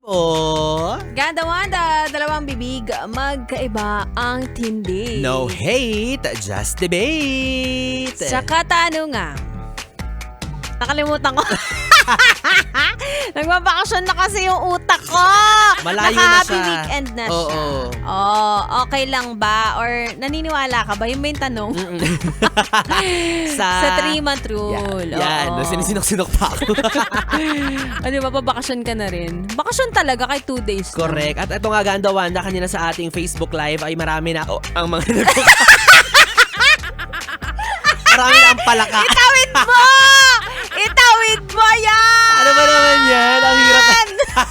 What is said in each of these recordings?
Oh, Ganda Wanda, dalawang bibig, magkaiba ang tindi. no hate, just debate. Sa katanungan, nakalimutan ko. Nagbabakasyon na kasi yung utak ko. Malayo na Naka-happy siya. weekend na Oo. siya. Oh, okay lang ba? Or naniniwala ka ba? Yung main tanong. Sa 3-month rule. Yan, Oo. sinisinok-sinok pa ako. O diba, pabakasyon ka na rin. Bakasyon talaga kay 2 days. lang. Correct. At ito nga, Ganda Wanda, kanina sa ating Facebook Live ay marami na ang mga marami na ang palaka. Itawid mo! Itawid mo yan! Ano ba naman yan? Ang hirap na.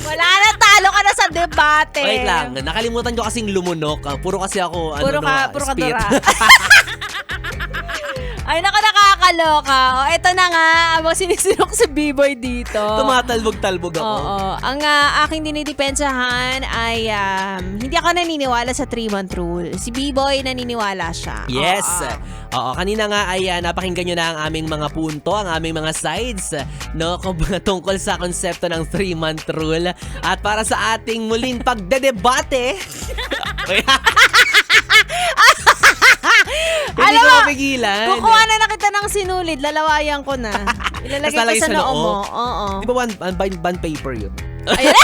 Wala na, talo ka na sa debate. Wait lang, nakalimutan ko kasing lumunok. Puro kasi ako, Puro ka spit. dura. Ay, nakakaloka. O, eto na nga, ang sinisinok si B-Boy dito. Tumatalbog-talbog ako. Oo. Ang aking dinidepensahan ay hindi ako naniniwala sa 3-month rule. Si B-Boy naniniwala siya. Yes. Oo. Oo, kanina nga ay napakinggan nyo na ang aming mga punto, ang aming mga sides, no, tungkol sa konsepto ng 3-month rule. At para sa ating muling pagdedebate, hindi Alam ko mo, mapigilan. kukuha na kita ng sinulid, lalawayan ko na. Ilalagay Tas lalagay ko sa sa noo noo? mo. Oo. Di ba bond paper yun? Ayan.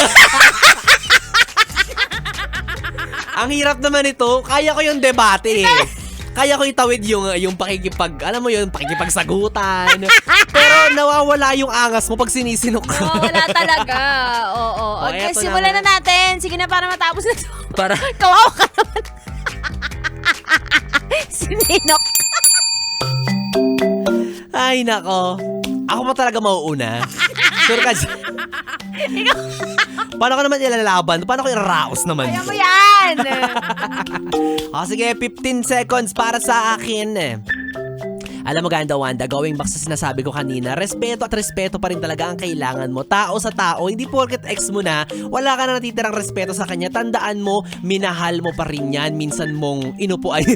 Ang hirap naman ito, kaya ko yung debate eh. Kaya ko itawid yung alam mo yun, pakikipagsagutan. Pero nawawala yung angas mo pag sinisinok ka. Wala talaga. Oo. O, Okay, eto na simulan nga. na natin. Sige na, para matapos na ito. Para, Kawawa ka naman. Sininok. ay nako. Ako pa talaga mauuna. Sure ka dyan. Paano ko naman ilalaban? Paano ko i-raos naman? Kaya mo yan. Sige, 15 seconds para sa akin. Alam mo, Ganda Wanda, going back sa sinasabi ko kanina, respeto at respeto pa rin talaga ang kailangan mo. Tao sa tao, hindi porket ex mo na, wala ka na natitirang respeto sa kanya. Tandaan mo, minahal mo pa rin yan. Minsan mong inupuan.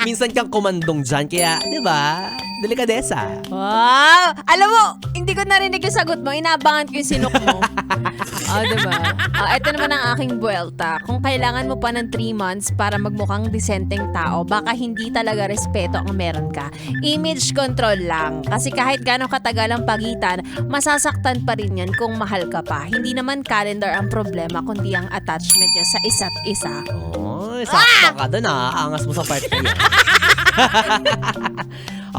Minsan kang kumandong dyan. Kaya, di ba? Delikadesa. Wow! Alam mo, hindi ko narinig yung sagot mo. Inaabangan ko yung sinok mo. Diba? Ito naman ang aking buwelta. Kung kailangan mo pa ng 3 months para magmukhang disenteng tao, baka hindi talaga respeto ang meron ka. Image control lang. Kasi kahit gano'ng katagal ang pagitan, masasaktan pa rin yan kung mahal ka pa. Hindi naman calendar ang problema, kundi ang attachment niya sa isa't isa. Oh, sakto ka doon Angas mo sa part na yun.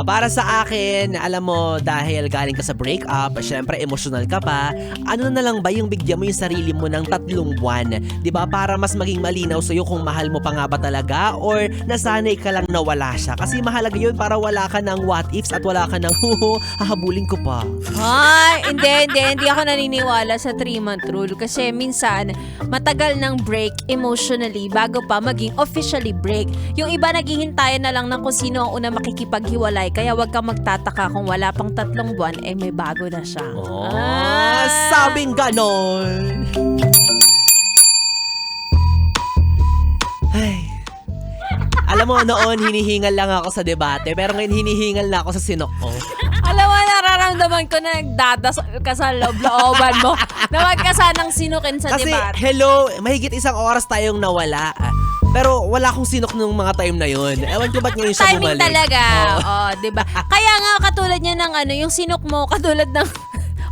Para sa akin, alam mo, dahil galing ka sa breakup, syempre emotional ka pa, ano na lang ba yung bigyan mo yung sarili mo ng 3 buwan? 'Di ba? Para mas maging malinaw sa'yo kung mahal mo pa nga ba talaga or nasanay ka lang na wala siya. Kasi mahalaga yun para wala ka ng what ifs at wala ka ng hahabulin ko pa. Hindi ako naniniwala sa 3-month rule kasi minsan matagal ng break emotionally bago pa maging officially break. Yung iba naghihintayan na lang ng kung sino ang una makikipaghiwalay, kaya wag kang magtataka kung wala pang 3 buwan may bago na siya. Sabing ganon. Ay. Alam mo, noon hinihingal lang ako sa debate, pero ngayon hinihingal na ako sa sinok ko. Alam mo, nararamdaman ko na nagdadasal ka sa loob-looban mo na wag ka sanang sinukin sa Kasi, debate. hello, mahigit 1 oras tayong nawala. Pero wala akong sinok nung mga time na yun. Ewan ko ba't ngayon siya Timing bumalik. talaga. Oo. Diba? Kaya nga, katulad niya ng yung sinok mo, katulad ng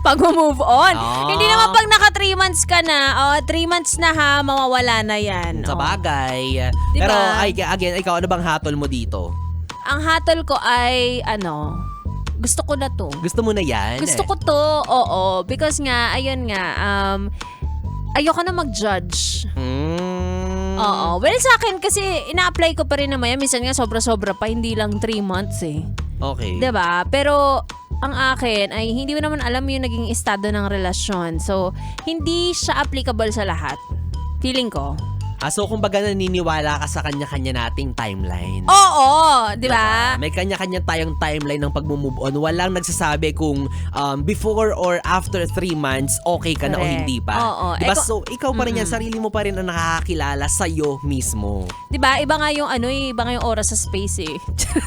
pag-move on. Hindi naman pag naka 3 months ka na, 3 months na ha, mawawala na yan. Sa bagay. Diba? Pero, again, ikaw, ano bang hatol mo dito? Ang hatol ko ay, gusto ko na to. Gusto mo na yan? Gusto ko to, oo. Because nga, ayun nga, ayoko na mag-judge. Oo. Well, sa akin kasi ina-apply ko pa rin naman yan. Minsan nga sobra-sobra pa, hindi lang 3 months eh. Okay. Diba? Pero ang akin ay hindi mo naman alam yung naging estado ng relasyon. So, hindi siya applicable sa lahat. Feeling ko. So kumbaga naniniwala ka sa kanya-kanya nating timeline. Oo, di ba? May kanya-kanya tayong timeline ng pag-move on. Walang nagsasabi kung before or after 3 months, okay ka na o Correct. hindi pa. Oo. Diba? So, ikaw pa rin yan, sarili mo pa rin ang nakakakilala sa'yo mismo. Di ba? Iba nga yung iba nga yung oras sa space eh.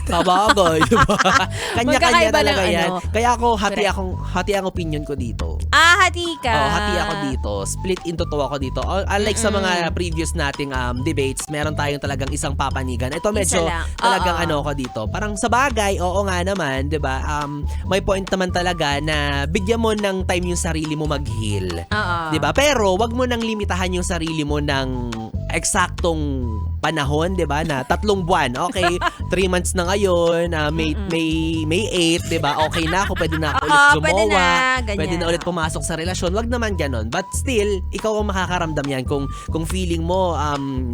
Sabagay, diba? Kanya-kanya Magkakaiba talaga ng yan. ano. Kaya ako, Correct. hati ang opinion ko dito. Hati ka. Hati ako dito. Split into two ako dito. Unlike sa mga previous nating debates, meron tayong talagang isang papanigan. Ito medyo Isa lang. talagang Oo. ano ko dito. Parang sa bagay, oo nga naman, 'di ba? May point naman talaga na bigyan mo ng time yung sarili mo mag-heal. Oo. 'Di ba? Pero wag mo nang limitahan yung sarili mo ng eksaktong panahon, 'di ba? Na 3 buwan. Okay, 3 months na ngayon, May 8, 'di ba? Okay na ako, pwede na ako ulit Oo, jumawa. pwede na, ganyan. Pwede na ulit pumasok sa relasyon. Wag naman ganon. But still, ikaw ang makakaramdam yan kung feeling mo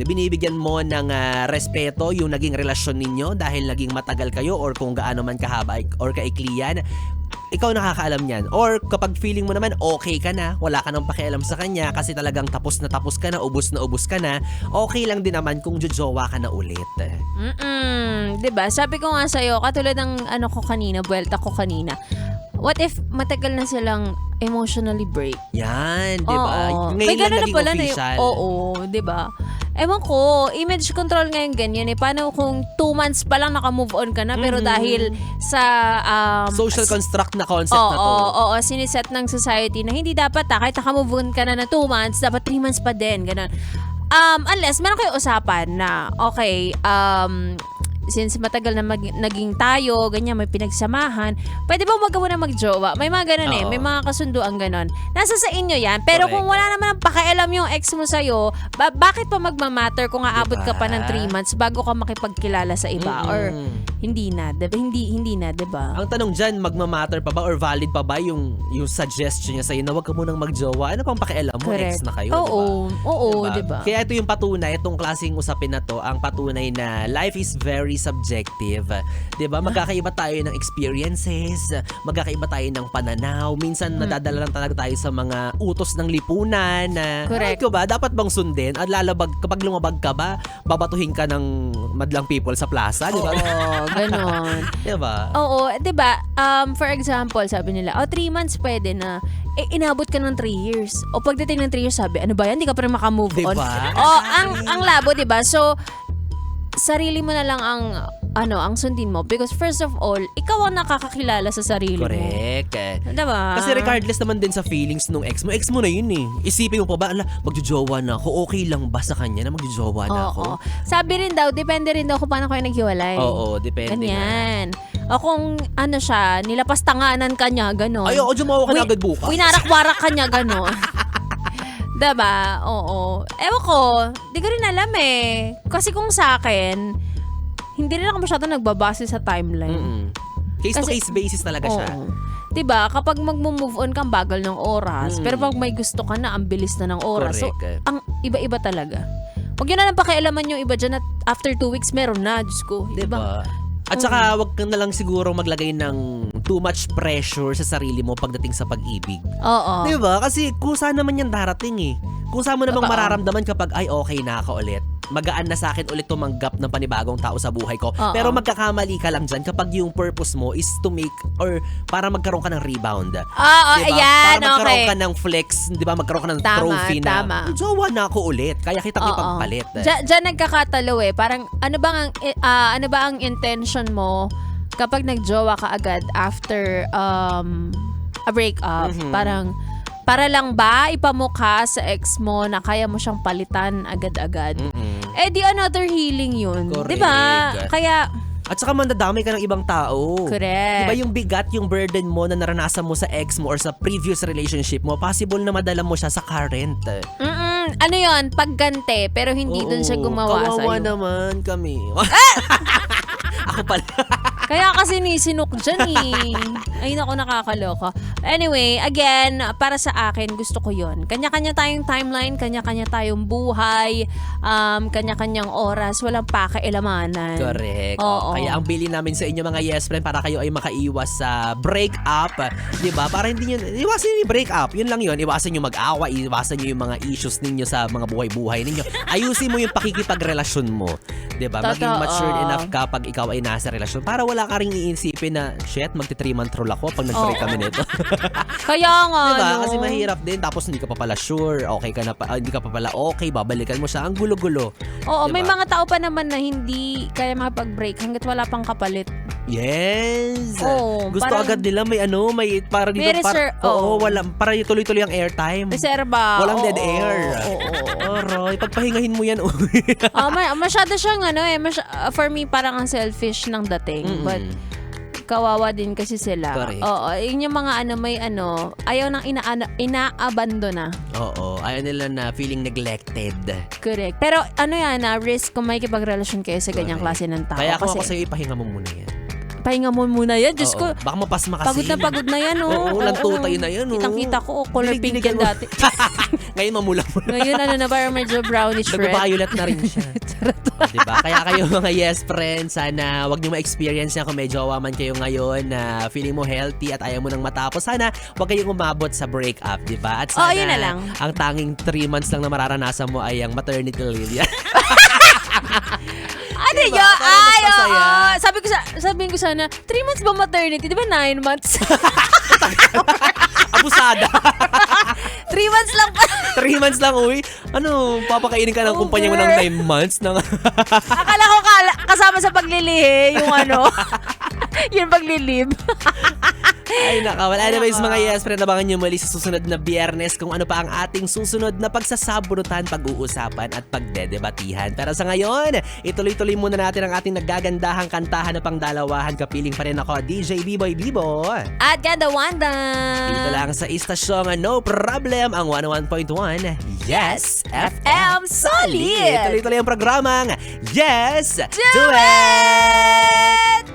binibigyan mo ng respeto yung naging relasyon ninyo dahil naging matagal kayo or kung gaano man kahaba or kaiklian. Ikaw nakakaalam yan. Or kapag feeling mo naman okay ka na, wala ka nang pakialam sa kanya kasi talagang tapos ka na ubos ka na, okay lang din naman kung jojowa ka na ulit. Diba? Sabi ko nga sa'yo, katulad ng buwelta ko kanina, what if matagal na silang emotionally break? Yan, di ba? Oo. Ngayon May lang ganun na naging pala official. Oo, di ba? Ewan ko, image control ngayon ganyan eh. Paano kung 2 months pa lang naka-move on ka na pero dahil sa Social construct na concept na to. Oo, siniset ng society na hindi dapat kahit naka-move on ka na 2 months, dapat 3 months pa din, ganun. Unless meron kayo usapan na okay, since matagal na naging tayo, ganyan, may pinagsamahan, pwede ba magawa na magjowa? May mga ganun eh, Oo. may mga kasunduan ganun. Nasa sa inyo yan, pero Correct. kung wala naman ang pakialam yung ex mo sa'yo, bakit pa magmamatter kung aabot ka pa ng 3 months bago ka makipagkilala sa iba? Or hindi na, diba? Hindi na, diba? Ang tanong dyan, magmamatter pa ba or valid pa ba yung suggestion niya sa'yo na huwag ka munang magjowa? Ano pang pakialam mo? Ex na kayo, Oo, diba? diba? Kaya ito yung patunay, itong klaseng usapin na to, ang patunay na life is very subjective. Diba? Magkakaiba tayo ng experiences, magkakaiba tayo ng pananaw, minsan nadadala lang talaga tayo sa mga utos ng lipunan na, Correct. ay ko ba, dapat bang sundin? At lalabag, kapag lumabag ka ba, babatuhin ka ng madlang people sa plaza, diba? Oo, ganon. Diba? Oo, 'di ba? For example, sabi nila, 3 months pwede na. Inabot ka ng 3 years. O pagdating ng 3 years, sabi, ano ba yan? Hindi ka pa rin makamove on. Diba? Ang labo, 'di ba? So, sarili mo na lang ang sundin mo because first of all, ikaw ang nakakakilala sa sarili mo. Correct. 'Di ba? Kasi regardless naman din sa feelings nung ex mo na yun eh. Isipin mo pa ba, magjojowa na ako, okay lang ba sa kanya na magjojowa na ako? Oo. Sabi rin daw, depende rin daw kung paano kayo naghiwalay. Oo, depende Ganyan. O kung siya, nilapastanganan ka niya, gano'n. na. Ay, oo, jumawa ka na agad bukas. Winarak-warak ka niya, gano'n. Diba? Oo. Ewan ko, di ko rin alam eh. Kasi kung sa akin, hindi rin ako masyado nagbabase sa timeline. Case-to-case basis talaga siya. Oo. Diba? Kapag mag-move on kang bagal ng oras, pero pag may gusto ka na, ang bilis na ng oras. So, Correct. ang iba-iba talaga. Huwag yun na lang pakialaman yung iba dyan at after 2 weeks, meron na. Diyos ko. Diba? At saka, wag kang na lang siguro maglagay ng too much pressure sa sarili mo pagdating sa pag-ibig. Oo. Diba? Kasi kusa naman yan darating eh. Kusa mo namang Totoo. mararamdaman kapag, ay, okay na ako ulit. Magaan na sa akin ulit tumanggap ng panibagong tao sa buhay ko. Oo. Pero magkakamali ka lang dyan kapag yung purpose mo is to make or para magkaroon ka ng rebound. Oo, Diba? ayan, Para magkaroon okay. ka ng flex, di ba? Magkaroon ka ng Tama, trophy tama. na, jowa na ako ulit. Kaya kitang Oo. ipagpalit. Diyan nagkakatalo eh. Parang ano ba ang intention mo kapag nagjowa ka agad after a breakup? Parang para lang ba ipamukha sa ex mo na kaya mo siyang palitan agad-agad? Eh di another healing yun. Correct. 'Di ba? Kaya At saka mandadamay ka ng ibang tao. correct. Diba yung bigat, yung burden mo na naranasan mo sa ex mo or sa previous relationship mo, possible na madala mo siya sa current. Ano yun? Paggante, pero hindi dun siya gumawa Kawawa sa'yo. naman kami. Ako pala. Kaya kasi nisinok dyan Ay naku, nakakaloka. Anyway, again, para sa akin, gusto ko yon. Kanya-kanya tayong timeline, kanya-kanya tayong buhay, kanya-kanyang oras, walang pakaialamanan. Correct. Oo. Kaya ang bili namin sa inyo mga yes friend para kayo ay makaiwas sa break-up. Diba? Para hindi nyo, iwasan nyo yung break-up. Yun lang yun. Iwasan nyo mag-awa, iwasan nyo yung mga issues ninyo sa mga buhay-buhay ninyo. Ayusin mo yung pakikipagrelasyon mo. Diba? Maging Totoo. matured enough kapag ikaw ay nasa relasyon para wala ka rin iisipin na, shit, magti-3-month rule ako pag nag-break kami nito. Kaya nga, Diba? no? Kasi mahirap din. Tapos hindi ka pa pala sure. Okay ka na pa, hindi ka pa pala okay. Babalikan mo siya. Ang gulo-gulo. Oo, Diba? may mga tao pa naman na hindi kaya makapag-break hanggat wala pang kapalit. Yes. Oo, Gusto parang- agad nila may may para dito May reserve, oo, oo. wala para tuloy-tuloy ang airtime. Reserva. Walang dead oo, air. Oo. Oroy, pagpahingahin mo yan. uy. Masyado siyang for me parang ang selfish ng dating. Mm-mm. But kawawa din kasi sila. Correct. Oo, yun yung mga ayaw nang inaabandona. Oo, ayaw nila na feeling neglected. Correct. Pero risk kung may kipagrelasyon kayo sa ganyang Correct. klase ng tao. Kaya ako kasi sa'yo, ipahinga mo muna yan. pahinga mo muna yan. Diyos Oo. ko, Baka mapasma kasi. pagod na yan, Oo, lantuta yun na yan, oh. Kitang-kita ko, color pink Binig-binigan yan mo. dati. Ngayon mamula-mula. Ngayon, parang medyo brownish red. Nag-violet na rin siya. Diba? Kaya kayo mga yes friends, sana wag niyo ma-experience yan kung medyo awaman kayo ngayon na feeling mo healthy at ayaw mo nang matapos. Sana wag kayong umabot sa breakup, diba? At sana yun na lang. ang tanging 3 months lang na mararanasan mo ay ang maternity leave. Ano Diba? yun? Para Ay, magpasaya. oo. Sabihin ko sana, 3 months ba maternity? Di ba 9 months? Abusada. 3 months lang pa. 3 months lang, uy. Ano, papakainin ka ng Over. kumpanya mo ng 9 months? Akala ko kasama sa paglilihi, yung yung paglilib. Ay, naka. Well, anyways, mga yes friend, abangan nyo muli sa susunod na Biyernes kung ano pa ang ating susunod na pagsasabunutan, pag-uusapan at pagdedebatihan. Pero sa ngayon, ituloy-tuloy muna natin ang ating naggagandahang kantahan na pangdalawahan. Kapiling pa rin ako, DJ B-Boy Bibo. At Ganda Wanda. Dito lang sa istasyong No Problem, ang 101.1 Yes FM Solid. Tuloy-tuloy ang programang Yes Do it!